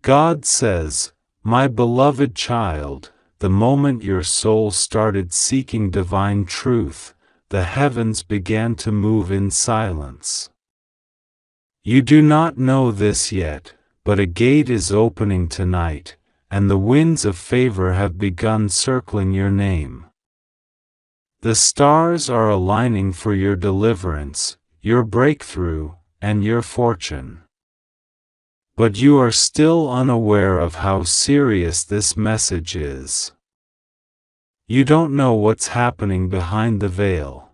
God says, "My beloved child, the moment your soul started seeking divine truth, the heavens began to move in silence. You do not know this yet, but a gate is opening tonight, and the winds of favor have begun circling your name. The stars are aligning for your deliverance, your breakthrough, and your fortune. But you are still unaware of how serious this message is. You don't know what's happening behind the veil.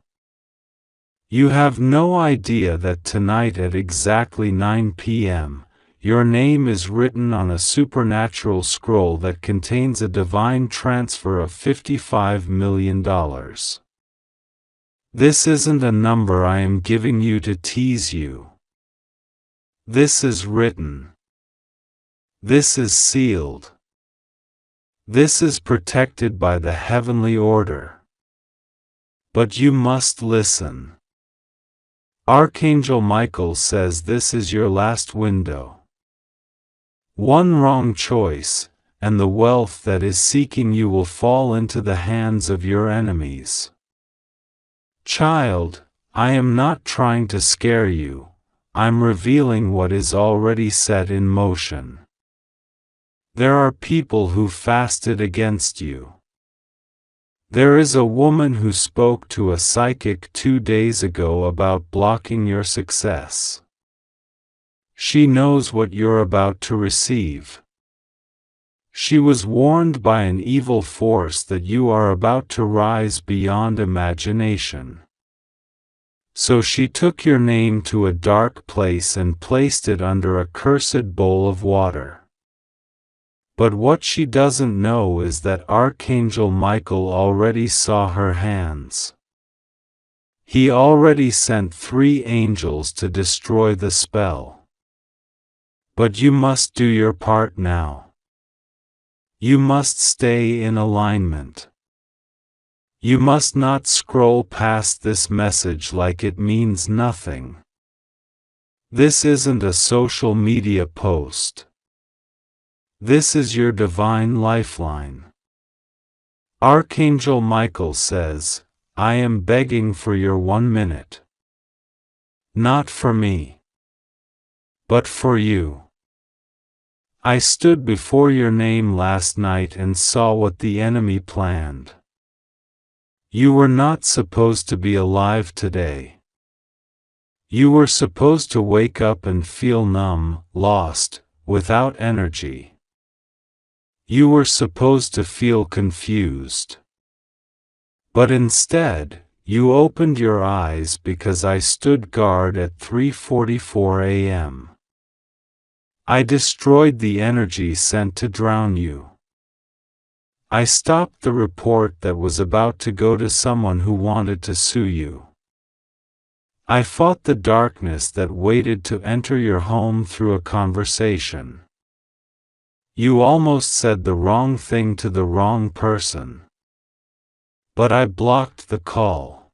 You have no idea that tonight at exactly 9 p.m., your name is written on a supernatural scroll that contains a divine transfer of $55 million. This isn't a number I am giving you to tease you. This is written. This is sealed. This is protected by the heavenly order. But you must listen. Archangel Michael says this is your last window. One wrong choice, and the wealth that is seeking you will fall into the hands of your enemies. Child, I am not trying to scare you. I'm revealing what is already set in motion. There are people who fasted against you. There is a woman who spoke to a psychic 2 days ago about blocking your success. She knows what you're about to receive. She was warned by an evil force that you are about to rise beyond imagination. So she took your name to a dark place and placed it under a cursed bowl of water. But what she doesn't know is that Archangel Michael already saw her hands. He already sent 3 angels to destroy the spell. But you must do your part now. You must stay in alignment. You must not scroll past this message like it means nothing. This isn't a social media post. This is your divine lifeline. Archangel Michael says, I am begging for your 1 minute. Not for me, but for you. I stood before your name last night and saw what the enemy planned. You were not supposed to be alive today. You were supposed to wake up and feel numb, lost, without energy. You were supposed to feel confused. But instead, you opened your eyes because I stood guard at 3:44 a.m. I destroyed the energy sent to drown you. I stopped the report that was about to go to someone who wanted to sue you. I fought the darkness that waited to enter your home through a conversation. You almost said the wrong thing to the wrong person. But I blocked the call.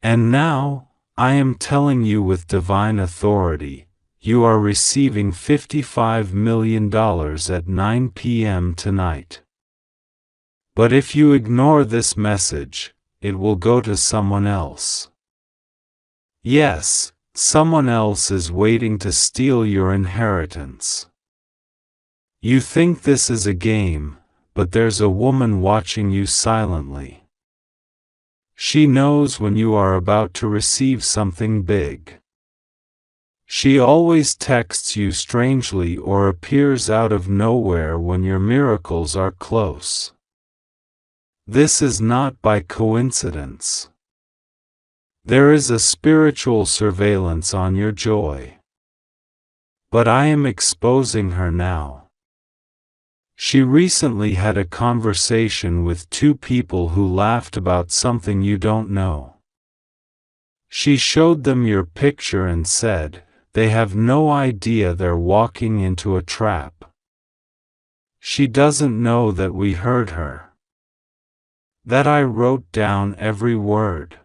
And now, I am telling you with divine authority, you are receiving $55 million at 9 p.m. tonight. But if you ignore this message, it will go to someone else. Yes, someone else is waiting to steal your inheritance. You think this is a game, but there's a woman watching you silently. She knows when you are about to receive something big. She always texts you strangely or appears out of nowhere when your miracles are close. This is not by coincidence. There is a spiritual surveillance on your joy. But I am exposing her now. She recently had a conversation with 2 people who laughed about something you don't know. She showed them your picture and said, they have no idea they're walking into a trap. She doesn't know that we heard her. That I wrote down every word.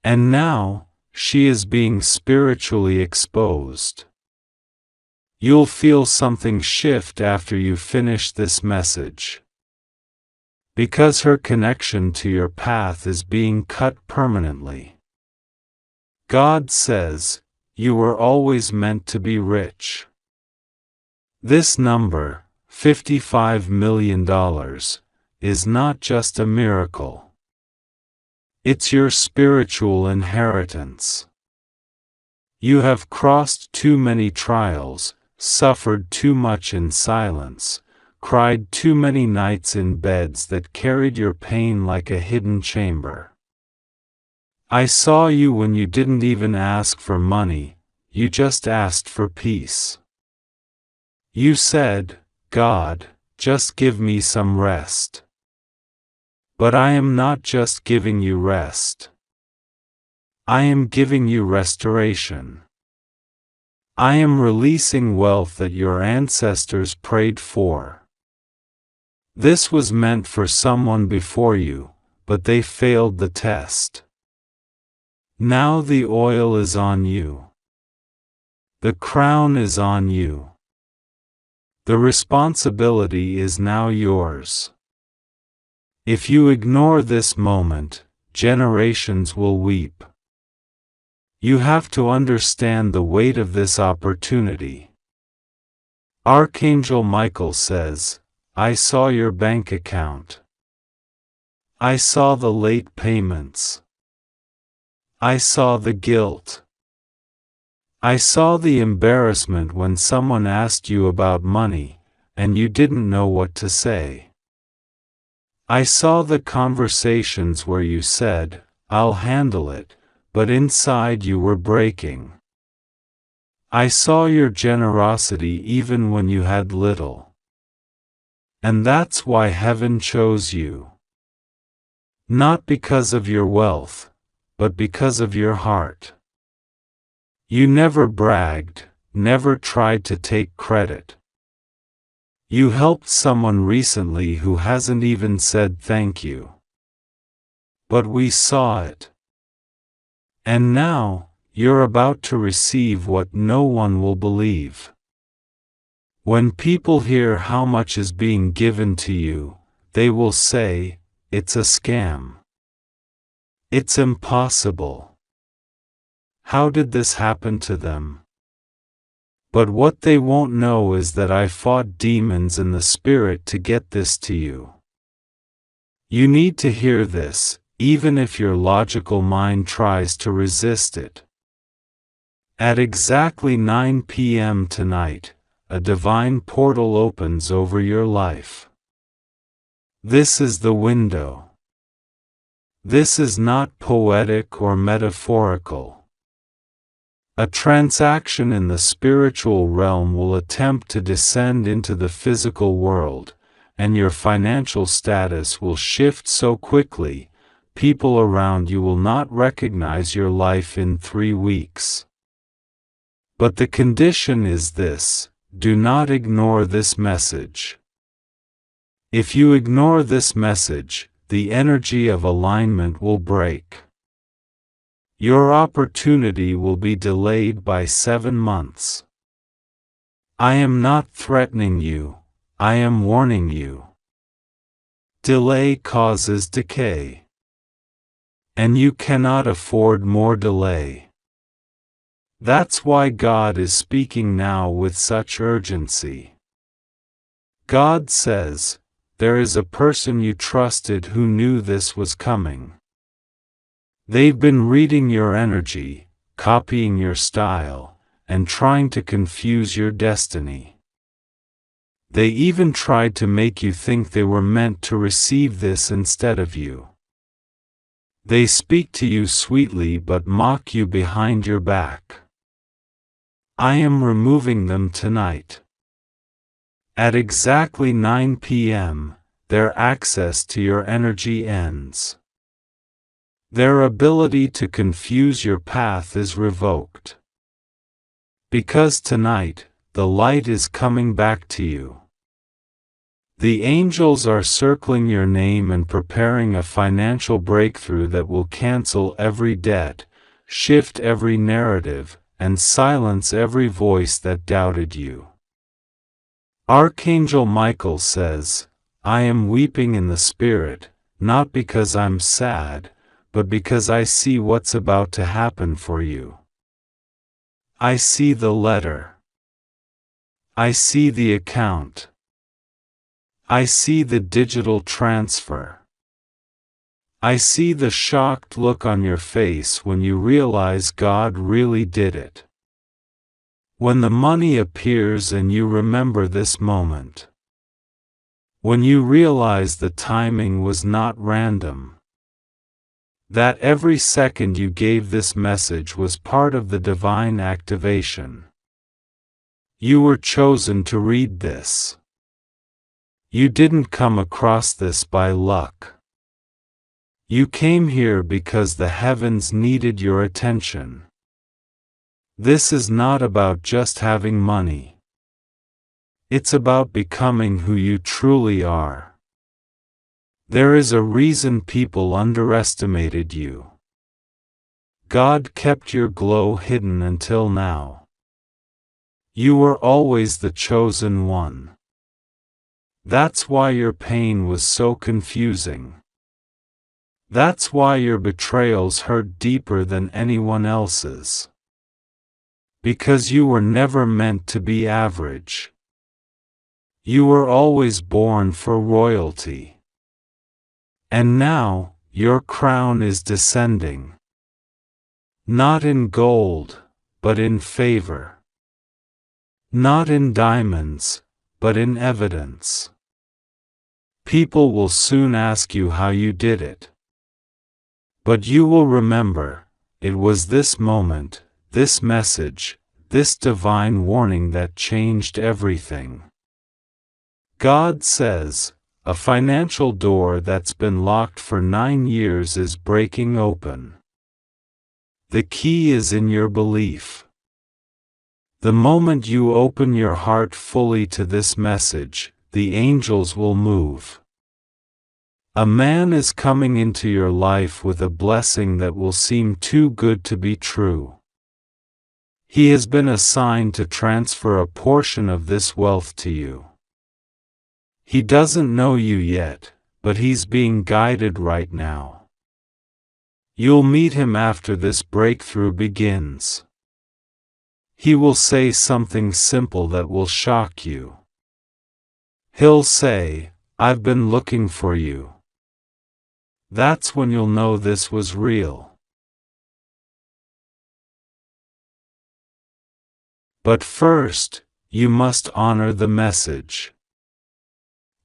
And now, she is being spiritually exposed. You'll feel something shift after you finish this message. Because her connection to your path is being cut permanently. God says, you were always meant to be rich. This number, $55 million, is not just a miracle. It's your spiritual inheritance. You have crossed too many trials, suffered too much in silence, cried too many nights in beds that carried your pain like a hidden chamber. I saw you when you didn't even ask for money, you just asked for peace. You said, God, just give me some rest. But I am not just giving you rest. I am giving you restoration. I am releasing wealth that your ancestors prayed for. This was meant for someone before you, but they failed the test. Now the oil is on you. The crown is on you. The responsibility is now yours. If you ignore this moment, generations will weep. You have to understand the weight of this opportunity. Archangel Michael says, I saw your bank account. I saw the late payments. I saw the guilt. I saw the embarrassment when someone asked you about money, and you didn't know what to say. I saw the conversations where you said, I'll handle it, but inside you were breaking. I saw your generosity even when you had little. And that's why heaven chose you. Not because of your wealth, but because of your heart. You never bragged, never tried to take credit. You helped someone recently who hasn't even said thank you. But we saw it. And now, you're about to receive what no one will believe. When people hear how much is being given to you, they will say, it's a scam. It's impossible. How did this happen to them? But what they won't know is that I fought demons in the spirit to get this to you. You need to hear this, even if your logical mind tries to resist it. At exactly 9 p.m. tonight, a divine portal opens over your life. This is the window. This is not poetic or metaphorical. A transaction in the spiritual realm will attempt to descend into the physical world, and your financial status will shift so quickly, people around you will not recognize your life in 3 weeks. But the condition is this: do not ignore this message. If you ignore this message, the energy of alignment will break. Your opportunity will be delayed by 7 months. I am not threatening you, I am warning you. Delay causes decay. And you cannot afford more delay. That's why God is speaking now with such urgency. God says, there is a person you trusted who knew this was coming. They've been reading your energy, copying your style, and trying to confuse your destiny. They even tried to make you think they were meant to receive this instead of you. They speak to you sweetly but mock you behind your back. I am removing them tonight. At exactly 9 p.m., their access to your energy ends. Their ability to confuse your path is revoked. Because tonight, the light is coming back to you. The angels are circling your name and preparing a financial breakthrough that will cancel every debt, shift every narrative, and silence every voice that doubted you. Archangel Michael says, I am weeping in the spirit, not because I'm sad, but because I see what's about to happen for you. I see the letter. I see the account. I see the digital transfer. I see the shocked look on your face when you realize God really did it. When the money appears and you remember this moment. When you realize the timing was not random. That every second you gave this message was part of the divine activation. You were chosen to read this. You didn't come across this by luck. You came here because the heavens needed your attention. This is not about just having money. It's about becoming who you truly are. There is a reason people underestimated you. God kept your glow hidden until now. You were always the chosen one. That's why your pain was so confusing. That's why your betrayals hurt deeper than anyone else's. Because you were never meant to be average. You were always born for royalty. And now, your crown is descending. Not in gold, but in favor. Not in diamonds, but in evidence. People will soon ask you how you did it. But you will remember, it was this moment, this message, this divine warning that changed everything. God says, a financial door that's been locked for 9 years is breaking open. The key is in your belief. The moment you open your heart fully to this message, the angels will move. A man is coming into your life with a blessing that will seem too good to be true. He has been assigned to transfer a portion of this wealth to you. He doesn't know you yet, but he's being guided right now. You'll meet him after this breakthrough begins. He will say something simple that will shock you. He'll say, I've been looking for you. That's when you'll know this was real. But first, you must honor the message.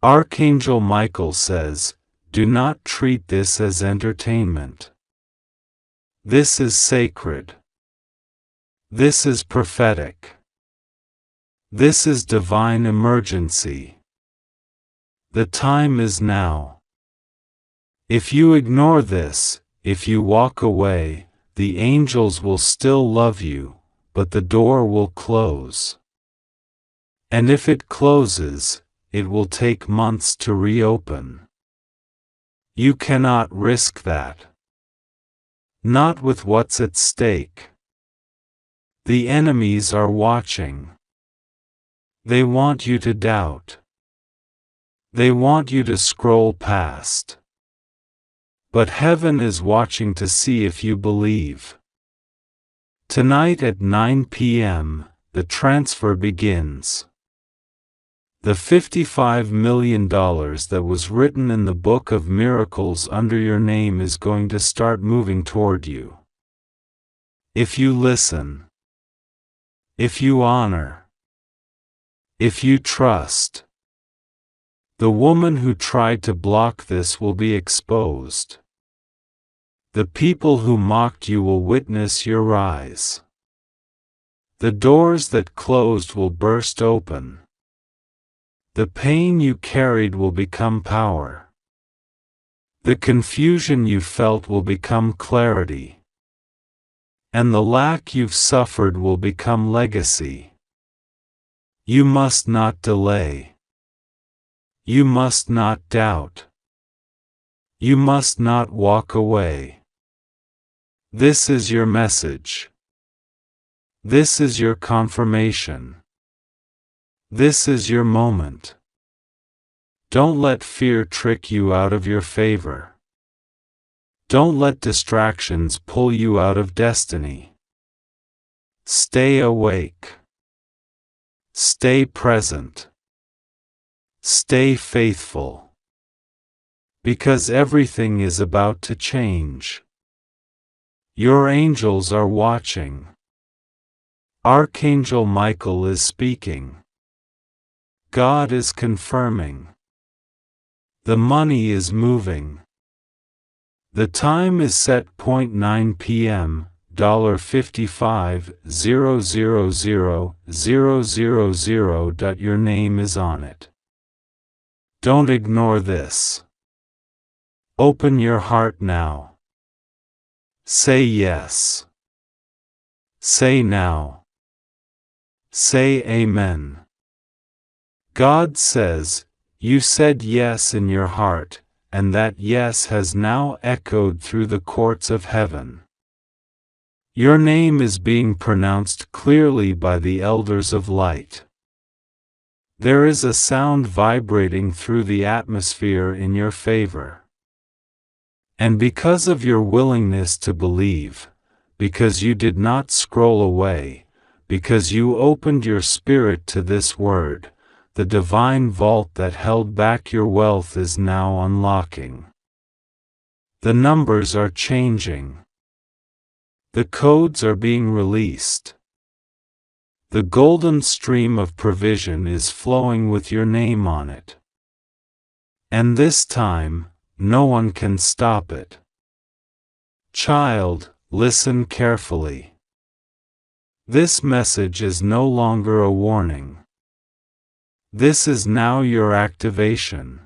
Archangel Michael says, do not treat this as entertainment. This is sacred. This is prophetic. This is divine emergency. The time is now. If you ignore this, if you walk away, the angels will still love you, but the door will close. And if it closes, it will take months to reopen. You cannot risk that. Not with what's at stake. The enemies are watching. They want you to doubt. They want you to scroll past. But heaven is watching to see if you believe. Tonight at 9 p.m., the transfer begins. The $55 million that was written in the Book of Miracles under your name is going to start moving toward you. If you listen. If you honor. If you trust. The woman who tried to block this will be exposed. The people who mocked you will witness your rise. The doors that closed will burst open. The pain you carried will become power. The confusion you felt will become clarity. And the lack you've suffered will become legacy. You must not delay. You must not doubt. You must not walk away. This is your message. This is your confirmation. This is your moment. Don't let fear trick you out of your favor. Don't let distractions pull you out of destiny. Stay awake. Stay present. Stay faithful. Because everything is about to change. Your angels are watching. Archangel Michael is speaking. God is confirming. The money is moving. The time is set 9 p.m. $55,000,000. Your name is on it. Don't ignore this. Open your heart now. Say yes. Say now. Say amen. God says, you said yes in your heart, and that yes has now echoed through the courts of heaven. Your name is being pronounced clearly by the elders of light. There is a sound vibrating through the atmosphere in your favor. And because of your willingness to believe, because you did not scroll away, because you opened your spirit to this word, the divine vault that held back your wealth is now unlocking. The numbers are changing. The codes are being released. The golden stream of provision is flowing with your name on it. And this time, no one can stop it. Child, listen carefully. This message is no longer a warning. This is now your activation.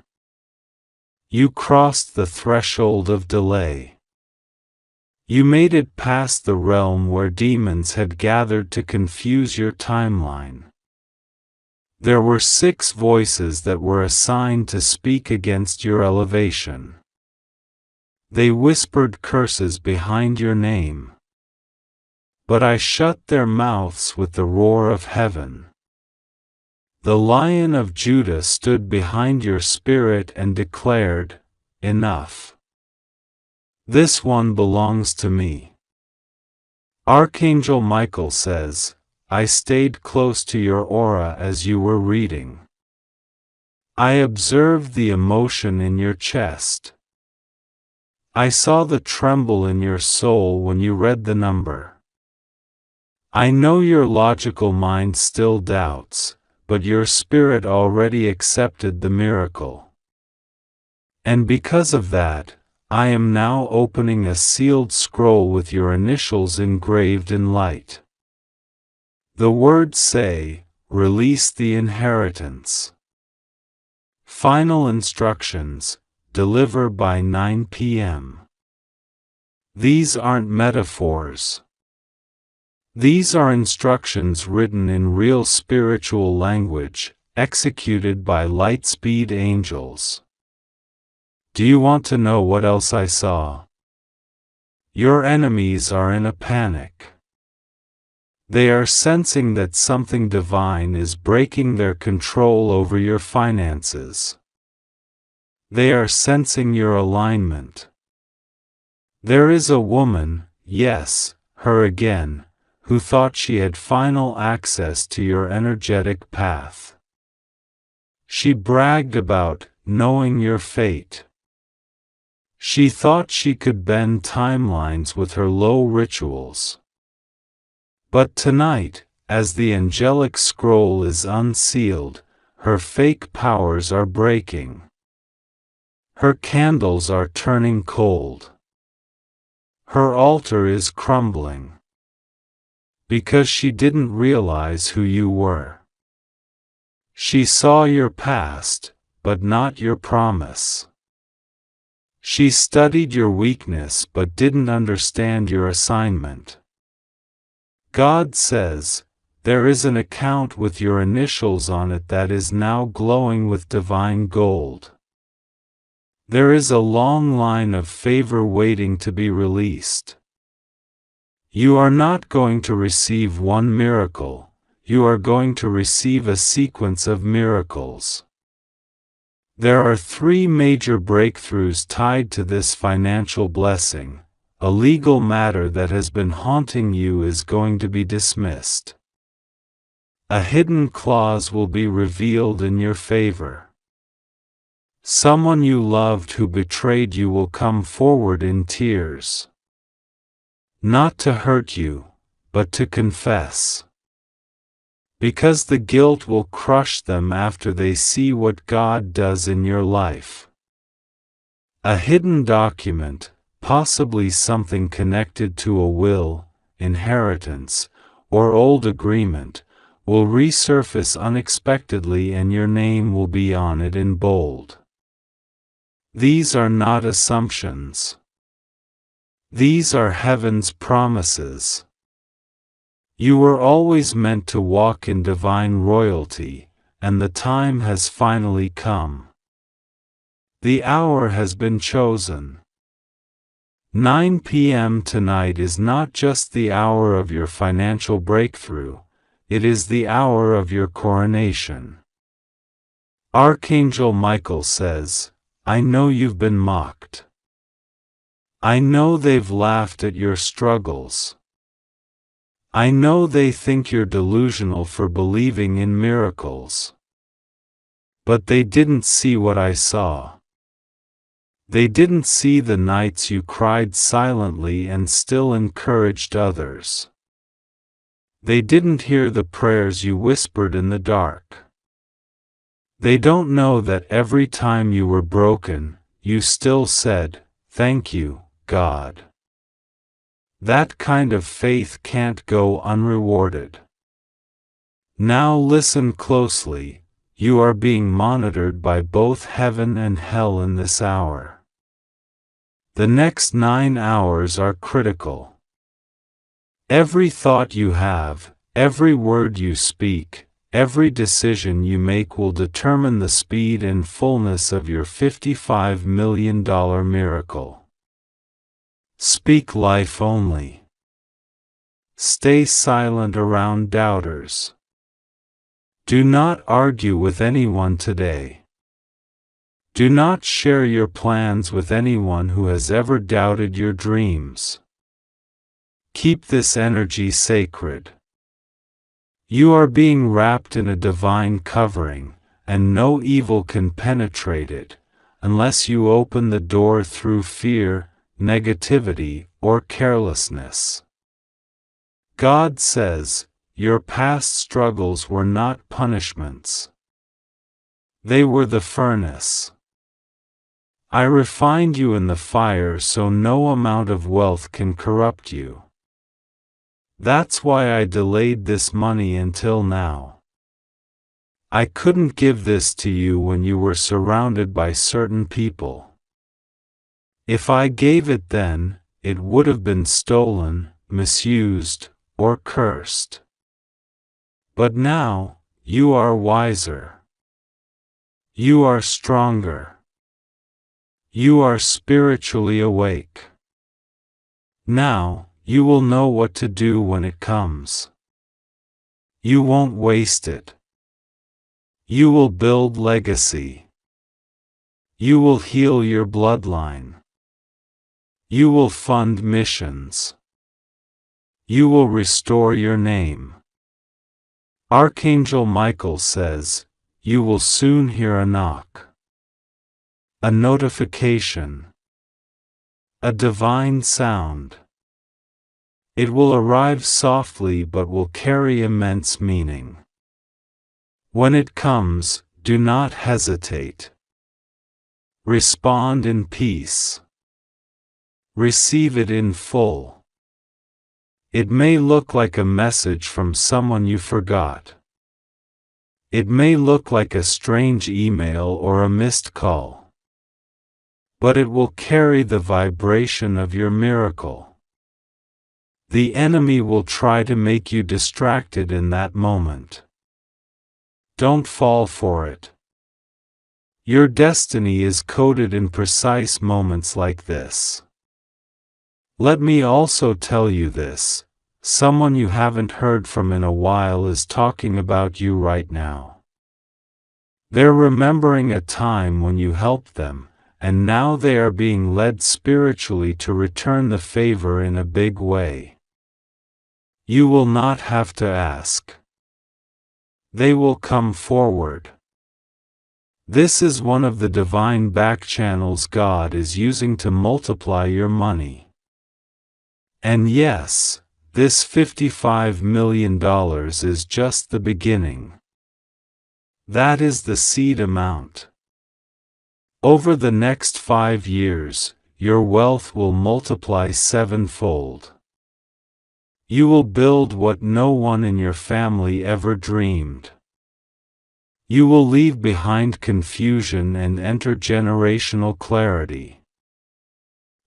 You crossed the threshold of delay. You made it past the realm where demons had gathered to confuse your timeline. There were 6 voices that were assigned to speak against your elevation. They whispered curses behind your name. But I shut their mouths with the roar of heaven. The Lion of Judah stood behind your spirit and declared, enough. This one belongs to me. Archangel Michael says, I stayed close to your aura as you were reading. I observed the emotion in your chest. I saw the tremble in your soul when you read the number. I know your logical mind still doubts, but your spirit already accepted the miracle. And because of that, I am now opening a sealed scroll with your initials engraved in light. The words say, release the inheritance. Final instructions, deliver by 9 p.m. These aren't metaphors. These are instructions written in real spiritual language, executed by light-speed angels. Do you want to know what else I saw? Your enemies are in a panic. They are sensing that something divine is breaking their control over your finances. They are sensing your alignment. There is a woman, yes, her again, who thought she had final access to your energetic path. She bragged about knowing your fate. She thought she could bend timelines with her low rituals. But tonight, as the angelic scroll is unsealed, her fake powers are breaking. Her candles are turning cold. Her altar is crumbling. Because she didn't realize who you were. She saw your past, but not your promise. She studied your weakness but didn't understand your assignment. God says, there is an account with your initials on it that is now glowing with divine gold. There is a long line of favor waiting to be released. You are not going to receive one miracle, you are going to receive a sequence of miracles. There are 3 major breakthroughs tied to this financial blessing. A legal matter that has been haunting you is going to be dismissed. A hidden clause will be revealed in your favor. Someone you loved who betrayed you will come forward in tears. Not to hurt you, but to confess. Because the guilt will crush them after they see what God does in your life. A hidden document, possibly something connected to a will, inheritance, or old agreement, will resurface unexpectedly and your name will be on it in bold. These are not assumptions. These are heaven's promises. You were always meant to walk in divine royalty, and the time has finally come. The hour has been chosen. 9 p.m. tonight is not just the hour of your financial breakthrough, it is the hour of your coronation. Archangel Michael says, I know you've been mocked. I know they've laughed at your struggles. I know they think you're delusional for believing in miracles. But they didn't see what I saw. They didn't see the nights you cried silently and still encouraged others. They didn't hear the prayers you whispered in the dark. They don't know that every time you were broken, you still said, "Thank you, God." That kind of faith can't go unrewarded. Now listen closely, you are being monitored by both heaven and hell in this hour. The next 9 hours are critical. Every thought you have, every word you speak, every decision you make will determine the speed and fullness of your $55 million miracle. Speak life only. Stay silent around doubters. Do not argue with anyone today. Do not share your plans with anyone who has ever doubted your dreams. Keep this energy sacred. You are being wrapped in a divine covering, and no evil can penetrate it, unless you open the door through fear, negativity, or carelessness. God says, your past struggles were not punishments. They were the furnace. I refined you in the fire so no amount of wealth can corrupt you. That's why I delayed this money until now. I couldn't give this to you when you were surrounded by certain people. If I gave it then, it would have been stolen, misused, or cursed. But now, you are wiser. You are stronger. You are spiritually awake. Now, you will know what to do when it comes. You won't waste it. You will build legacy. You will heal your bloodline. You will fund missions. You will restore your name. Archangel Michael says, you will soon hear a knock. A notification. A divine sound. It will arrive softly but will carry immense meaning. When it comes, do not hesitate. Respond in peace. Receive it in full. It may look like a message from someone you forgot. It may look like a strange email or a missed call. But it will carry the vibration of your miracle. The enemy will try to make you distracted in that moment. Don't fall for it. Your destiny is coded in precise moments like this. Let me also tell you this, Someone you haven't heard from in a while is talking about you right now. They're remembering a time when you helped them, and now they are being led spiritually to return the favor in a big way. You will not have to ask. They will come forward. This is one of the divine back channels God is using to multiply your money. And yes, this $55 million is just the beginning. That is the seed amount. Over the next 5 years, your wealth will multiply sevenfold. You will build what no one in your family ever dreamed. You will leave behind confusion and enter generational clarity.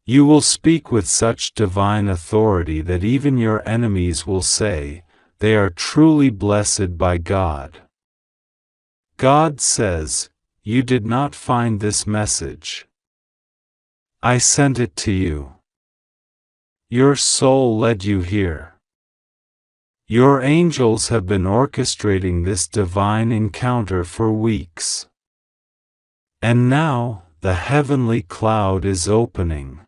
You will speak with such divine authority that even your enemies will say, they are truly blessed by God. God says, you did not find this message. I sent it to you. Your soul led you here. Your angels have been orchestrating this divine encounter for weeks. And now, the heavenly cloud is opening.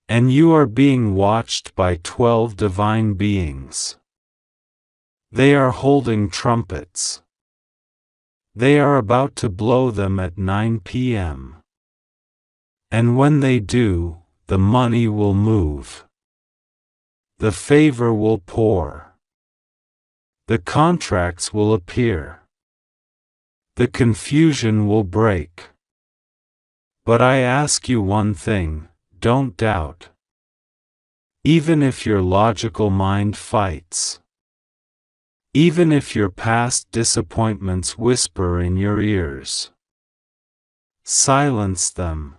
And you are being watched by 12 divine beings. They are holding trumpets. They are about to blow them at 9 p.m. And when they do, the money will move. The favor will pour. The contracts will appear. The confusion will break. But I ask you one thing, don't doubt. Even if your logical mind fights. Even if your past disappointments whisper in your ears. Silence them.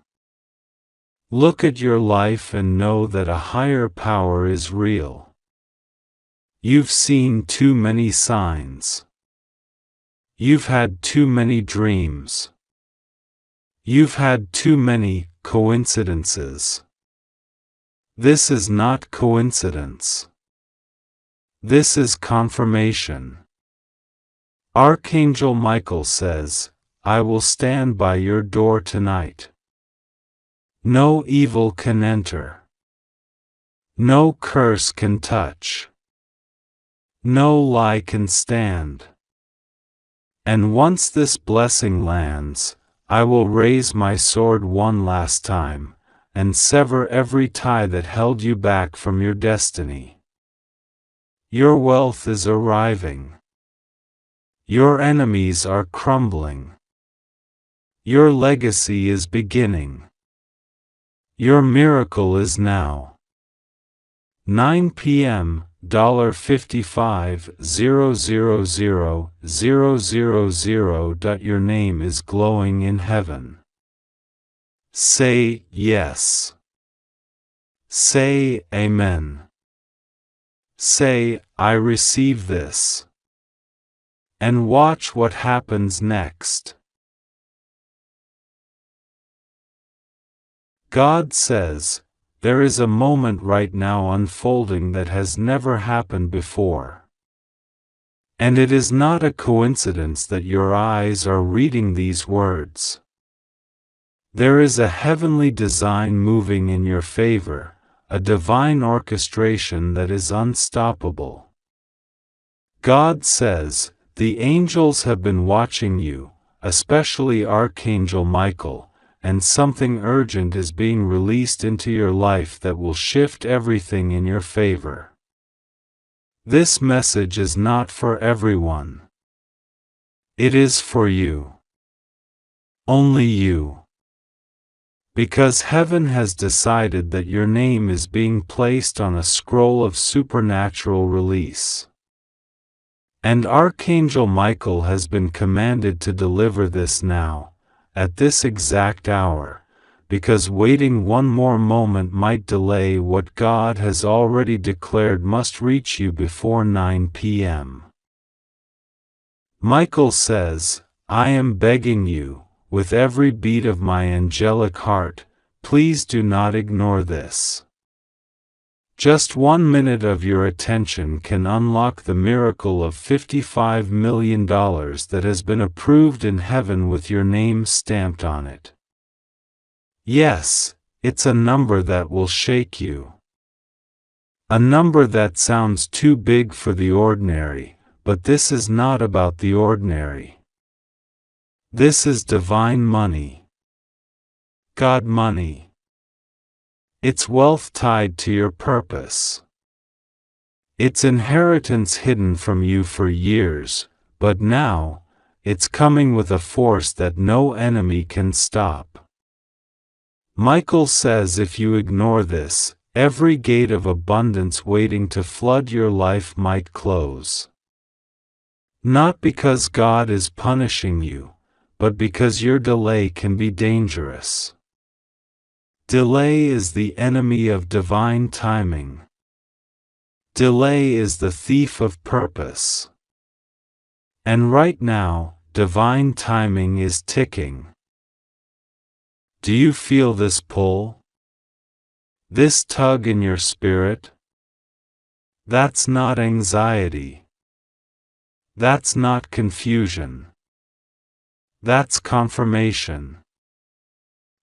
Look at your life and know that a higher power is real. You've seen too many signs. You've had too many dreams. You've had too many coincidences. This is not coincidence. This is confirmation. Archangel Michael says, I will stand by your door tonight. No evil can enter. No curse can touch. No lie can stand. And once this blessing lands, I will raise my sword one last time, and sever every tie that held you back from your destiny. Your wealth is arriving. Your enemies are crumbling. Your legacy is beginning. Your miracle is now. 9 p.m. $55,000,000. Your name is glowing in heaven. Say yes. Say amen. Say, I receive this. And watch what happens next. God says, there is a moment right now unfolding that has never happened before. And it is not a coincidence that your eyes are reading these words. There is a heavenly design moving in your favor, a divine orchestration that is unstoppable. God says, the angels have been watching you, especially Archangel Michael, and something urgent is being released into your life that will shift everything in your favor. This message is not for everyone. It is for you. Only you. Because heaven has decided that your name is being placed on a scroll of supernatural release. And Archangel Michael has been commanded to deliver this now, at this exact hour, because waiting one more moment might delay what God has already declared must reach you before 9 p.m. Michael says, I am begging you, with every beat of my angelic heart, please do not ignore this. Just 1 minute of your attention can unlock the miracle of $55 million that has been approved in heaven with your name stamped on it. Yes, it's a number that will shake you. A number that sounds too big for the ordinary, but this is not about the ordinary. This is divine money. God money. It's wealth tied to your purpose. It's inheritance hidden from you for years, but now, it's coming with a force that no enemy can stop. Michael says if you ignore this, every gate of abundance waiting to flood your life might close. Not because God is punishing you, but because your delay can be dangerous. Delay is the enemy of divine timing. Delay is the thief of purpose. And right now, divine timing is ticking. Do you feel this pull? This tug in your spirit? That's not anxiety. That's not confusion. That's confirmation.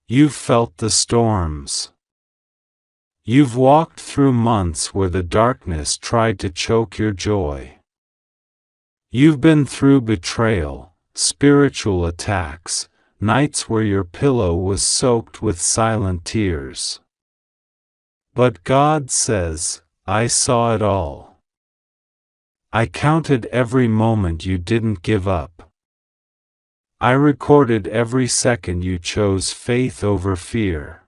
You've felt the storms. You've walked through months where the darkness tried to choke your joy. You've been through betrayal, spiritual attacks, nights where your pillow was soaked with silent tears. But God says, I saw it all. I counted every moment you didn't give up. I recorded every second you chose faith over fear.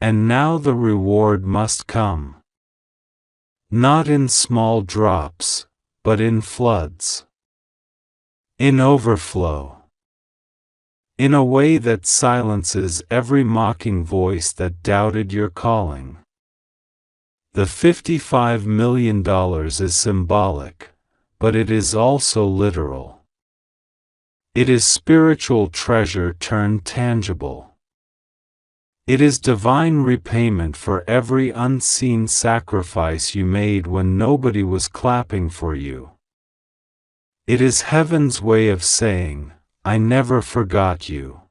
And now the reward must come. Not in small drops, but in floods. In overflow. In a way that silences every mocking voice that doubted your calling. The $55 million is symbolic, but it is also literal. It is spiritual treasure turned tangible. It is divine repayment for every unseen sacrifice you made when nobody was clapping for you. It is heaven's way of saying, I never forgot you.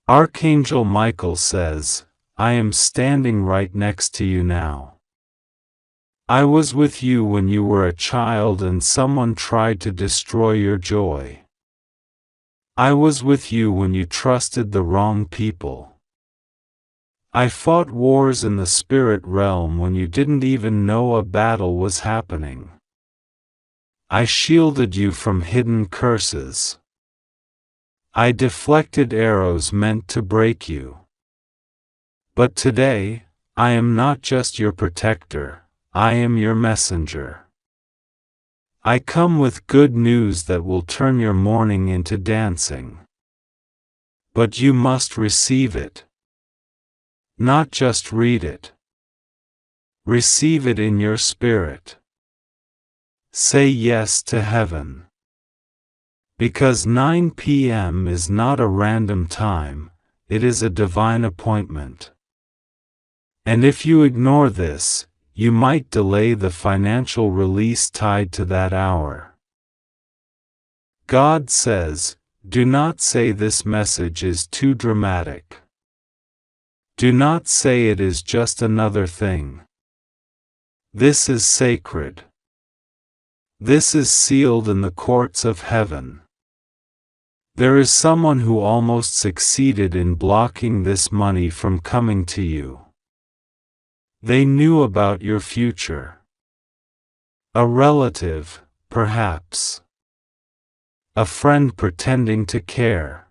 Archangel Michael says, I am standing right next to you now. I was with you when you were a child and someone tried to destroy your joy. I was with you when you trusted the wrong people. I fought wars in the spirit realm when you didn't even know a battle was happening. I shielded you from hidden curses. I deflected arrows meant to break you. But today, I am not just your protector, I am your messenger. I come with good news that will turn your mourning into dancing. But you must receive it. Not just read it. Receive it in your spirit. Say yes to heaven. Because 9 p.m. is not a random time, it is a divine appointment. And if you ignore this, you might delay the financial release tied to that hour. God says, do not say this message is too dramatic. Do not say it is just another thing. This is sacred. This is sealed in the courts of heaven. There is someone who almost succeeded in blocking this money from coming to you. They knew about your future. A relative, perhaps. A friend pretending to care.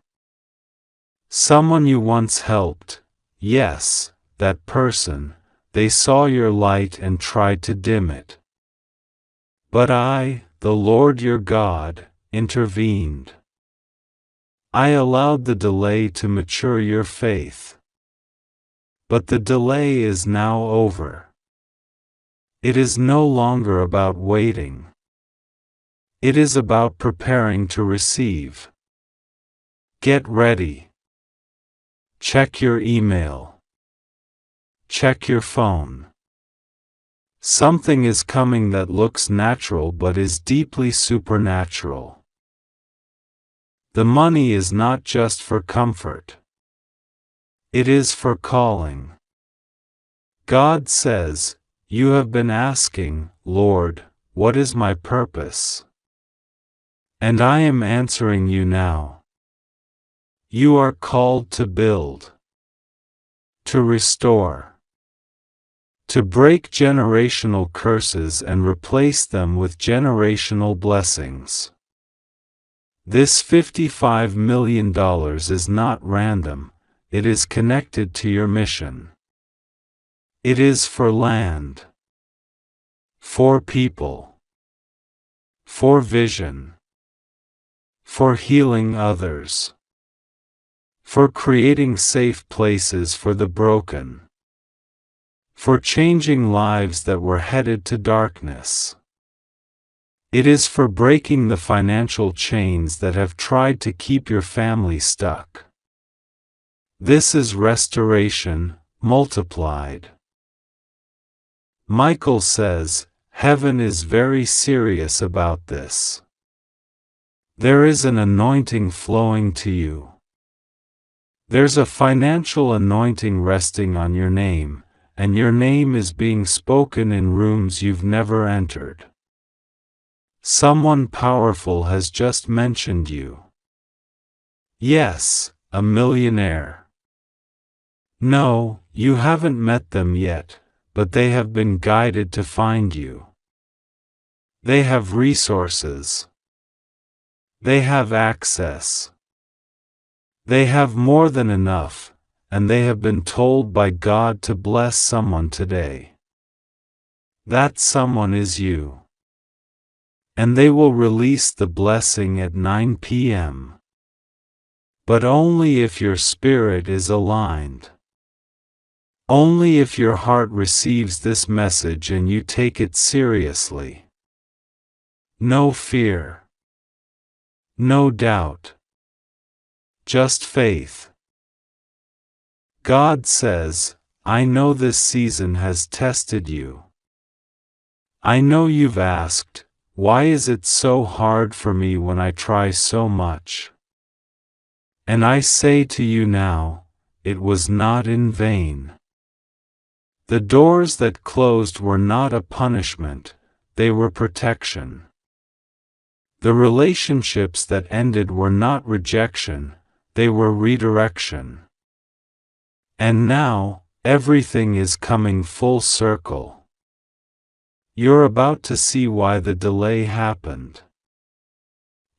Someone you once helped, yes, that person, they saw your light and tried to dim it. But I, the Lord your God, intervened. I allowed the delay to mature your faith. But the delay is now over. It is no longer about waiting. It is about preparing to receive. Get ready. Check your email. check your phone. Something is coming that looks natural but is deeply supernatural. The money is not just for comfort. It is for calling. God says, "You have been asking, Lord, what is my purpose?" And I am answering you now. You are called to build, to restore, to break generational curses and replace them with generational blessings. This $55 million is not random, it is connected to your mission. It is for land, for people, for vision, for healing others, for creating safe places for the broken, for changing lives that were headed to darkness. It is for breaking the financial chains that have tried to keep your family stuck. This is restoration, multiplied. Michael says, heaven is very serious about this. There is an anointing flowing to you. There's a financial anointing resting on your name, and your name is being spoken in rooms you've never entered. Someone powerful has just mentioned you. Yes, a millionaire. No, you haven't met them yet, but they have been guided to find you. They have resources. They have access. They have more than enough, and they have been told by God to bless someone today. That someone is you. And they will release the blessing at 9 p.m. But only if your spirit is aligned. Only if your heart receives this message and you take it seriously. No fear. No doubt. Just faith. God says, I know this season has tested you. I know you've asked, why is it so hard for me when I try so much? And I say to you now, it was not in vain. The doors that closed were not a punishment, they were protection. The relationships that ended were not rejection, they were redirection. And now, everything is coming full circle. You're about to see why the delay happened.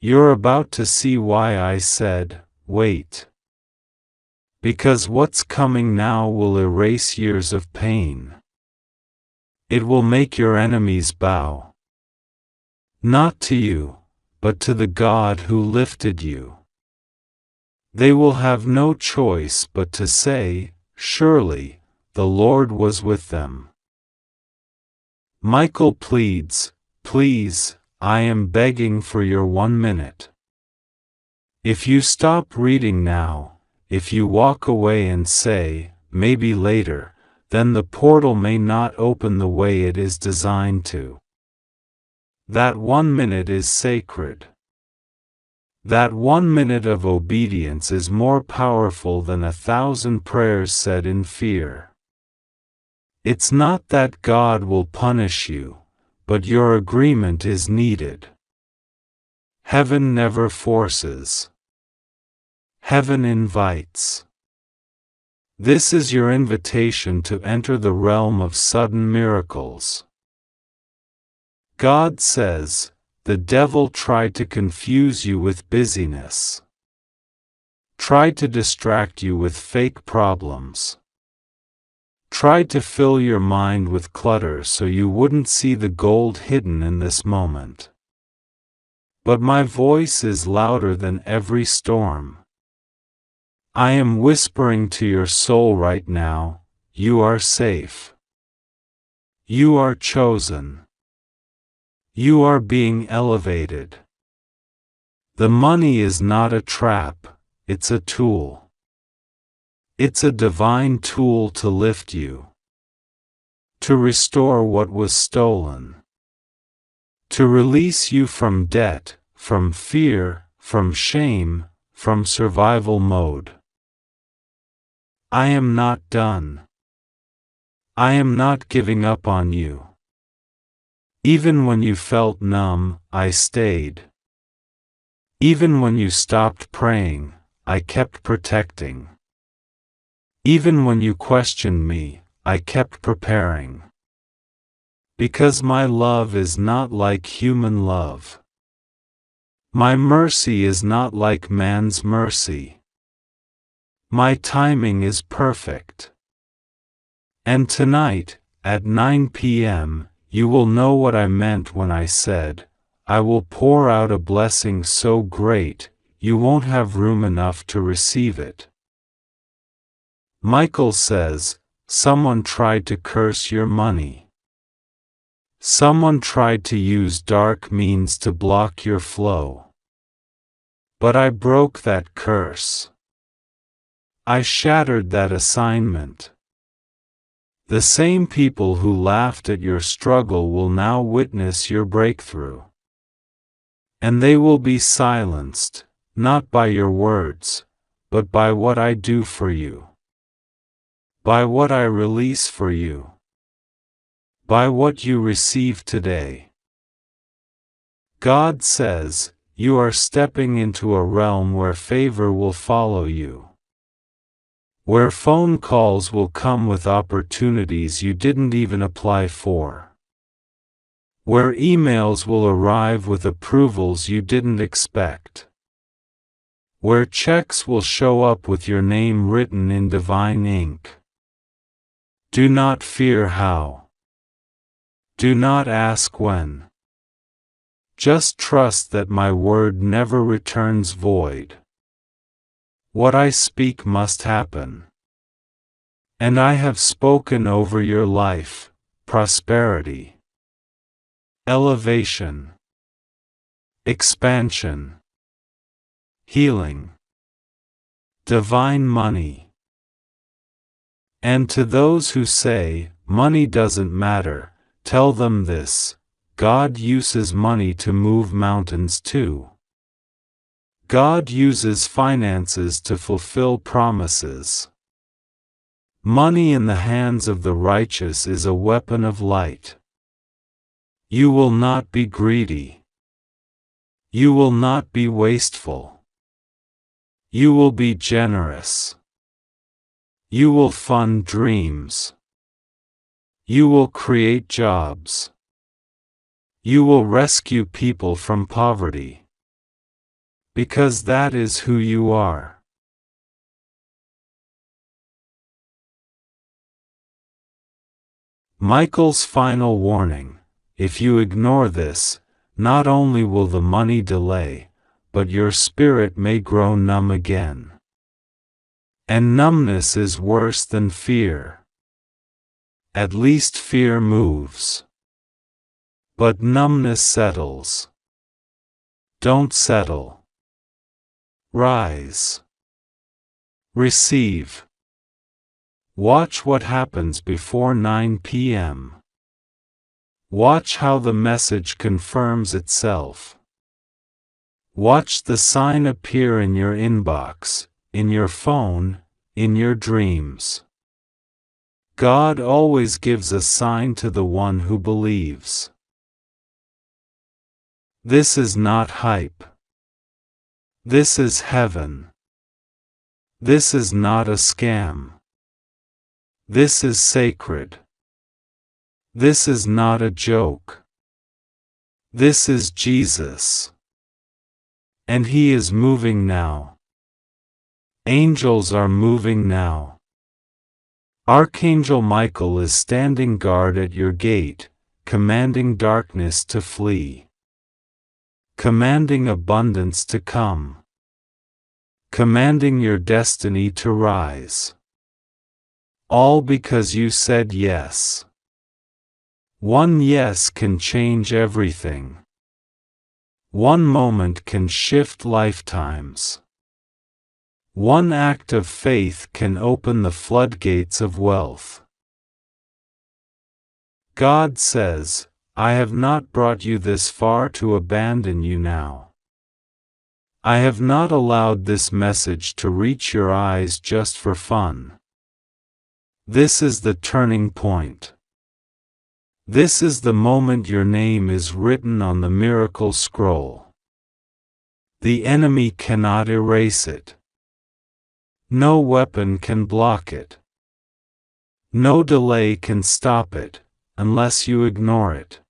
You're about to see why I said, wait. Because what's coming now will erase years of pain. It will make your enemies bow. Not to you, but to the God who lifted you. They will have no choice but to say, surely, the Lord was with them. Michael pleads, please, I am begging for your 1 minute. If you stop reading now, if you walk away and say, maybe later, then the portal may not open the way it is designed to. That 1 minute is sacred. That 1 minute of obedience is more powerful than 1,000 prayers said in fear. It's not that God will punish you, but your agreement is needed. Heaven never forces. Heaven invites. This is your invitation to enter the realm of sudden miracles. God says, the devil tried to confuse you with busyness. Tried to distract you with fake problems. Tried to fill your mind with clutter so you wouldn't see the gold hidden in this moment. But my voice is louder than every storm. I am whispering to your soul right now, you are safe. You are chosen. You are being elevated. The money is not a trap, it's a tool. It's a divine tool to lift you. to restore what was stolen, to release you from debt, from fear, from shame, from survival mode. I am not done. I am not giving up on you. Even when you felt numb, I stayed. Even when you stopped praying, I kept protecting. Even when you questioned me, I kept preparing. Because my love is not like human love. My mercy is not like man's mercy. My timing is perfect. And tonight, at 9 p.m., you will know what I meant when I said, I will pour out a blessing so great, you won't have room enough to receive it. Michael says, someone tried to curse your money. Someone tried to use dark means to block your flow. But I broke that curse. I shattered that assignment. The same people who laughed at your struggle will now witness your breakthrough. And they will be silenced, not by your words, but by what I do for you. By what I release for you. By what you receive today. God says, you are stepping into a realm where favor will follow you. Where phone calls will come with opportunities you didn't even apply for. Where emails will arrive with approvals you didn't expect. Where checks will show up with your name written in divine ink. Do not fear how. Do not ask when. Just trust that my word never returns void. What I speak must happen. And I have spoken over your life, prosperity, elevation, expansion, healing, divine money. And to those who say, money doesn't matter, tell them this, God uses money to move mountains too. God uses finances to fulfill promises. Money in the hands of the righteous is a weapon of light. You will not be greedy. You will not be wasteful. You will be generous. You will fund dreams. You will create jobs. You will rescue people from poverty. Because that is who you are. Michael's final warning: if you ignore this, not only will the money delay, but your spirit may grow numb again. And numbness is worse than fear. At least fear moves. But numbness settles. Don't settle. Rise. Receive. Watch what happens before 9 p.m. Watch how the message confirms itself. Watch the sign appear in your inbox, in your phone, in your dreams. God always gives a sign to the one who believes. This is not hype. This is heaven. This is not a scam. This is sacred. This is not a joke. This is Jesus. And He is moving now. Angels are moving now. Archangel Michael is standing guard at your gate, commanding darkness to flee. Commanding abundance to come. Commanding your destiny to rise. All because you said yes. One yes can change everything. One moment can shift lifetimes. One act of faith can open the floodgates of wealth. God says, I have not brought you this far to abandon you now. I have not allowed this message to reach your eyes just for fun. This is the turning point. This is the moment your name is written on the miracle scroll. The enemy cannot erase it. No weapon can block it. No delay can stop it, unless you ignore it.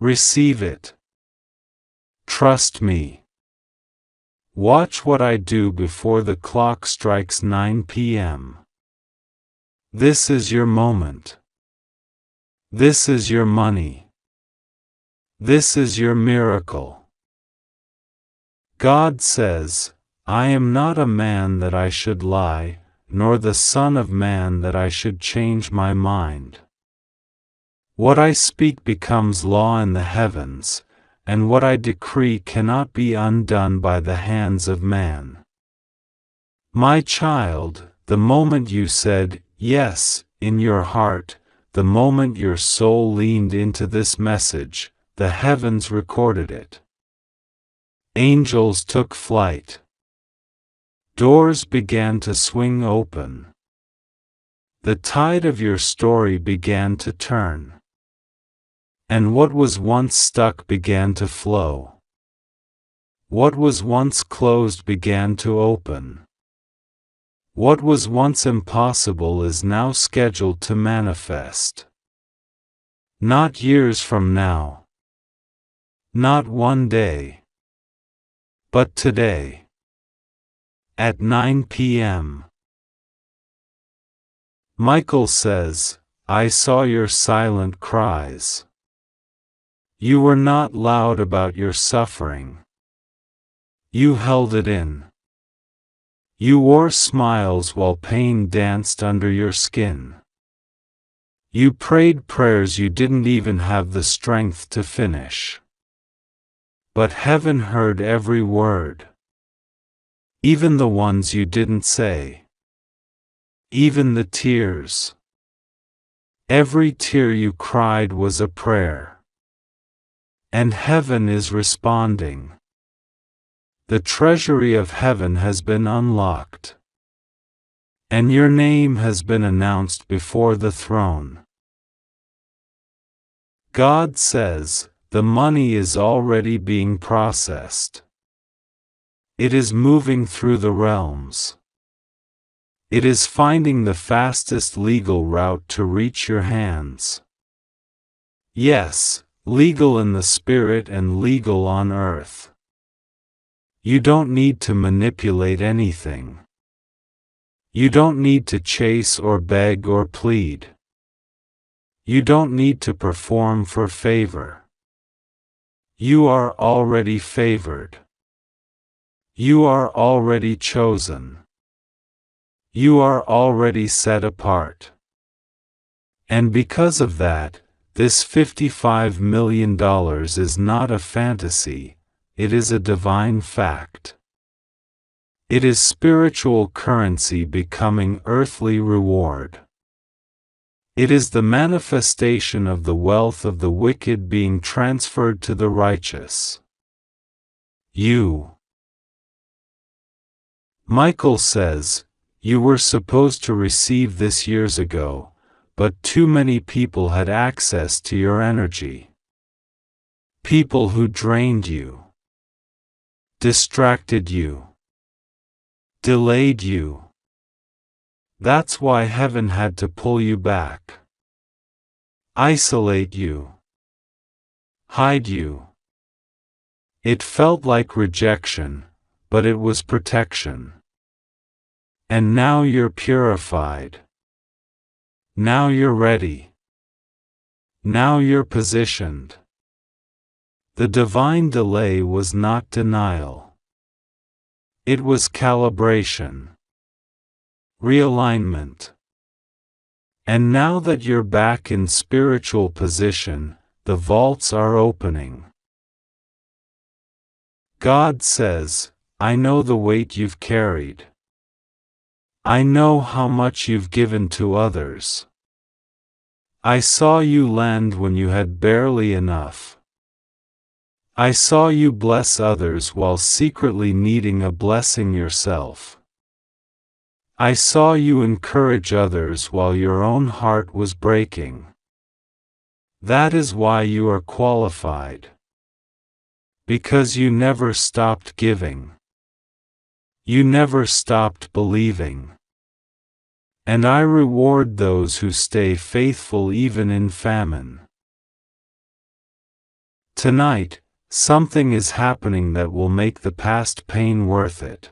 Receive it. Trust me. Watch what I do before the clock strikes 9 p.m. This is your moment. This is your money. This is your miracle. God says, I am not a man that I should lie, nor the Son of Man that I should change my mind. What I speak becomes law in the heavens, and what I decree cannot be undone by the hands of man. My child, the moment you said, yes, in your heart, the moment your soul leaned into this message, the heavens recorded it. Angels took flight. Doors began to swing open. The tide of your story began to turn. And what was once stuck began to flow. What was once closed began to open. What was once impossible is now scheduled to manifest. Not years from now. Not one day. But today. At 9 p.m. Michael says, I saw your silent cries. You were not loud about your suffering. You held it in. You wore smiles while pain danced under your skin. You prayed prayers you didn't even have the strength to finish. But heaven heard every word. Even the ones you didn't say. Even the tears. Every tear you cried was a prayer. And heaven is responding. The treasury of heaven has been unlocked. And your name has been announced before the throne. God says, the money is already being processed. It is moving through the realms. It is finding the fastest legal route to reach your hands. Yes, legal in the spirit and legal on earth. You don't need to manipulate anything. You don't need to chase or beg or plead. You don't need to perform for favor. You are already favored. You are already chosen. You are already set apart. And because of that, this $55 million is not a fantasy, it is a divine fact. It is spiritual currency becoming earthly reward. It is the manifestation of the wealth of the wicked being transferred to the righteous. Michael says, you were supposed to receive this years ago, but too many people had access to your energy. People who drained you, distracted you, delayed you. That's why heaven had to pull you back. Isolate you. Hide you. It felt like rejection, but it was protection. And now you're purified. Now you're ready. Now you're positioned. The divine delay was not denial. It was calibration. Realignment. And now that you're back in spiritual position, the vaults are opening. God says, I know the weight you've carried. I know how much you've given to others. I saw you lend when you had barely enough. I saw you bless others while secretly needing a blessing yourself. I saw you encourage others while your own heart was breaking. That is why you are qualified. Because you never stopped giving. You never stopped believing. And I reward those who stay faithful even in famine. Tonight, something is happening that will make the past pain worth it.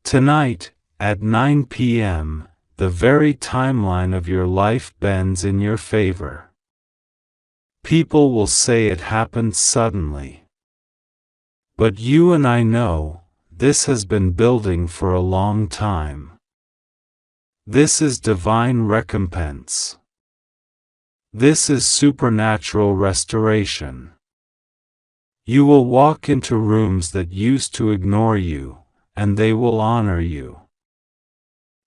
Tonight, at 9 p.m., the very timeline of your life bends in your favor. People will say it happened suddenly. But you and I know, this has been building for a long time. This is divine recompense. This is supernatural restoration. You will walk into rooms that used to ignore you, and they will honor you.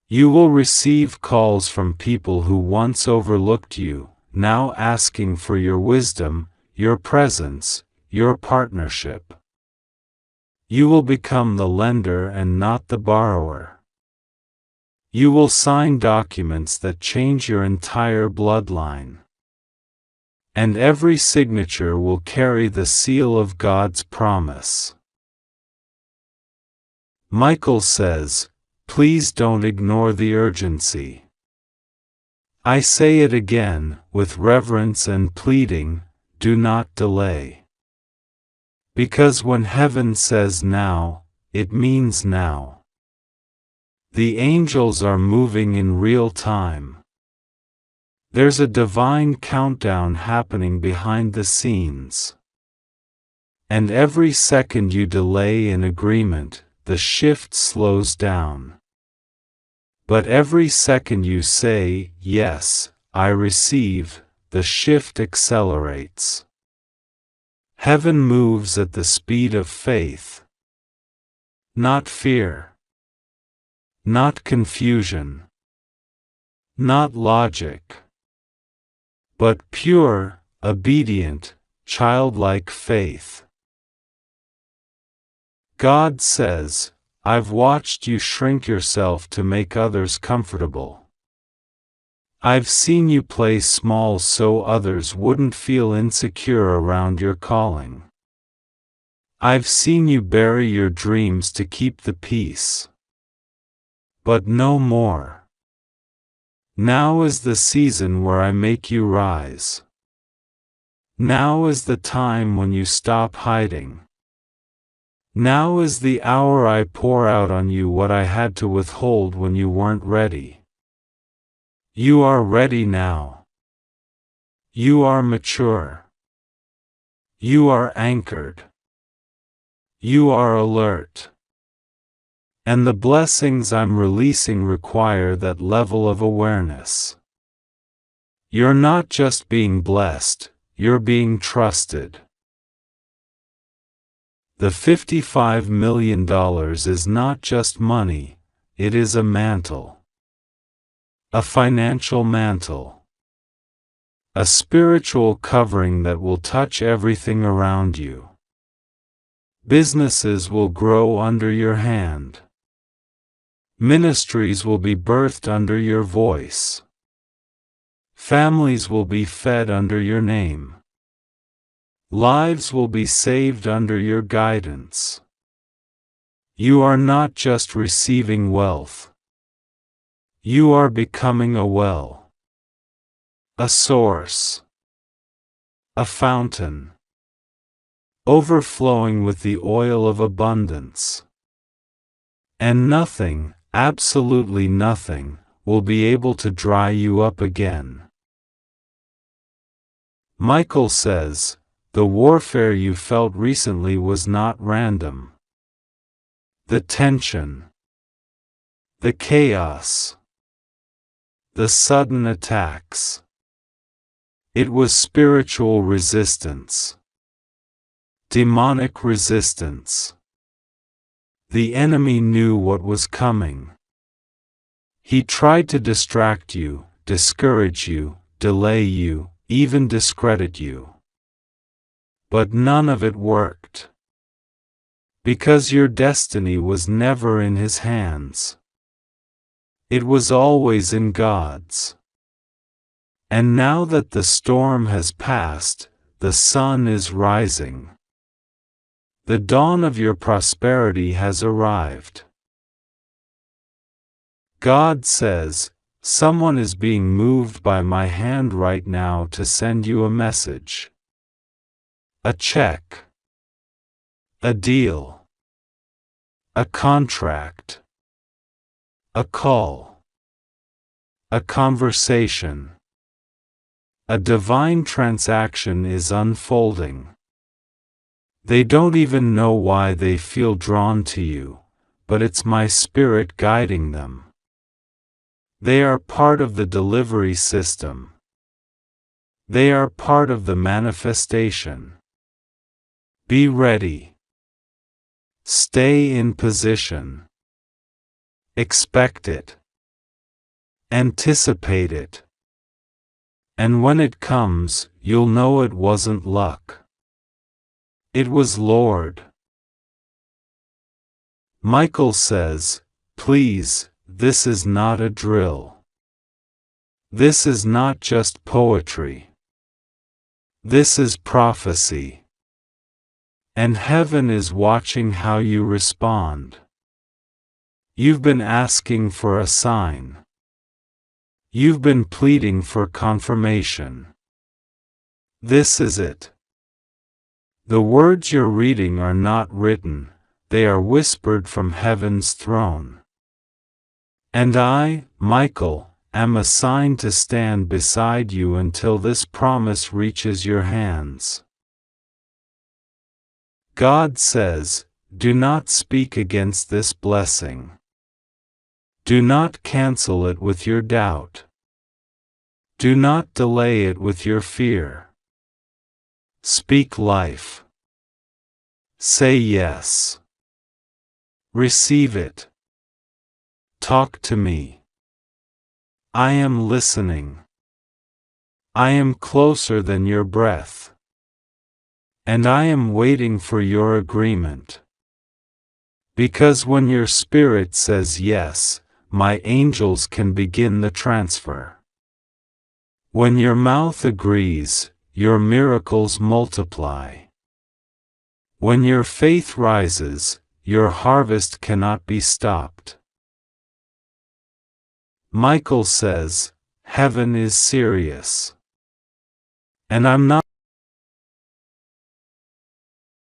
You will receive calls from people who once overlooked you, now asking for your wisdom, your presence, your partnership. You will become the lender and not the borrower. You will sign documents that change your entire bloodline. And every signature will carry the seal of God's promise. Michael says, please don't ignore the urgency. I say it again, with reverence and pleading, do not delay. Because when heaven says now, it means now. The angels are moving in real time. There's a divine countdown happening behind the scenes. And every second you delay in agreement, the shift slows down. But every second you say, yes, I receive, the shift accelerates. Heaven moves at the speed of faith. Not fear. Not confusion. Not logic. But pure, obedient, childlike faith. God says, I've watched you shrink yourself to make others comfortable. I've seen you play small so others wouldn't feel insecure around your calling. I've seen you bury your dreams to keep the peace. But no more. Now is the season where I make you rise. Now is the time when you stop hiding. Now is the hour I pour out on you what I had to withhold when you weren't ready. You are ready now. You are mature. You are anchored. You are alert. And the blessings I'm releasing require that level of awareness. You're not just being blessed, you're being trusted. The $55 million is not just money, it is a mantle. A financial mantle. A spiritual covering that will touch everything around you. Businesses will grow under your hand. Ministries will be birthed under your voice. Families will be fed under your name. Lives will be saved under your guidance. You are not just receiving wealth. You are becoming a well. A source. A fountain. Overflowing with the oil of abundance. And nothing, absolutely nothing, will be able to dry you up again. Michael says, the warfare you felt recently was not random. The tension. The chaos. The sudden attacks. It was spiritual resistance. Demonic resistance. The enemy knew what was coming. He tried to distract you, discourage you, delay you, even discredit you. But none of it worked. Because your destiny was never in His hands. It was always in God's. And now that the storm has passed, the sun is rising. The dawn of your prosperity has arrived. God says, someone is being moved by my hand right now to send you a message. A check. A deal. A contract. A call. A conversation. A divine transaction is unfolding. They don't even know why they feel drawn to you, but it's my spirit guiding them. They are part of the delivery system. They are part of the manifestation. Be ready. Stay in position. Expect it. Anticipate it. And when it comes, you'll know it wasn't luck. It was Lord. Michael says, please, this is not a drill. This is not just poetry. This is prophecy. And heaven is watching how you respond. You've been asking for a sign. You've been pleading for confirmation. This is it. The words you're reading are not written, they are whispered from heaven's throne. And I, Michael, am assigned to stand beside you until this promise reaches your hands. God says, do not speak against this blessing. Do not cancel it with your doubt. Do not delay it with your fear. Speak life. Say yes. Receive it. Talk to me. I am listening. I am closer than your breath. And I am waiting for your agreement. Because when your spirit says yes, my angels can begin the transfer. When your mouth agrees, your miracles multiply. When your faith rises, your harvest cannot be stopped. Michael says, heaven is serious. And I'm not